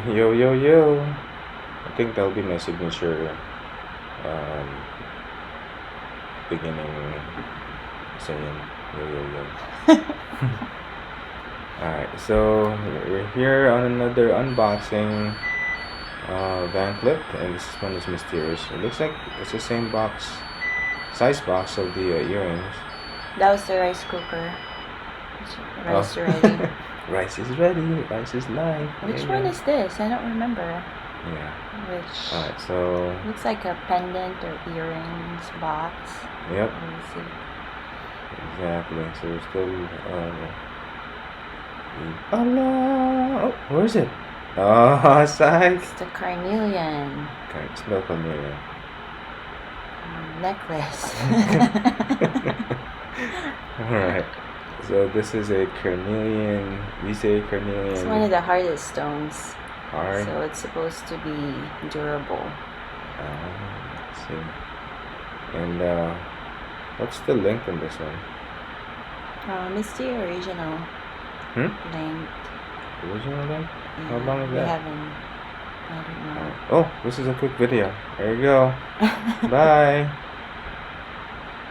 Yo, yo, yo. I think that'll be my signature um, beginning saying yo, yo, yo. Alright, so we're here on another unboxing van clip, and this one is mysterious. It looks like it's the same size box of the earrings. That was the rice cooker. Rice ready. Rice is ready. Rice is live. Which one is this? I don't remember. Yeah. Which? Alright, so looks like a pendant or earrings box. Yep. Let me see. Exactly. So we're still oh, where is it? Oh, size. It's the carnelian. Okay, it's no carnelian. Necklace. Alright. So this is a carnelian, VCA carnelian. It's one of the hardest stones. Hard. So it's supposed to be durable. Let's see. And what's the length on this one? It's the original length. Original length? Yeah, How long is that? I don't know. Oh, this is a quick video. There you go. Bye.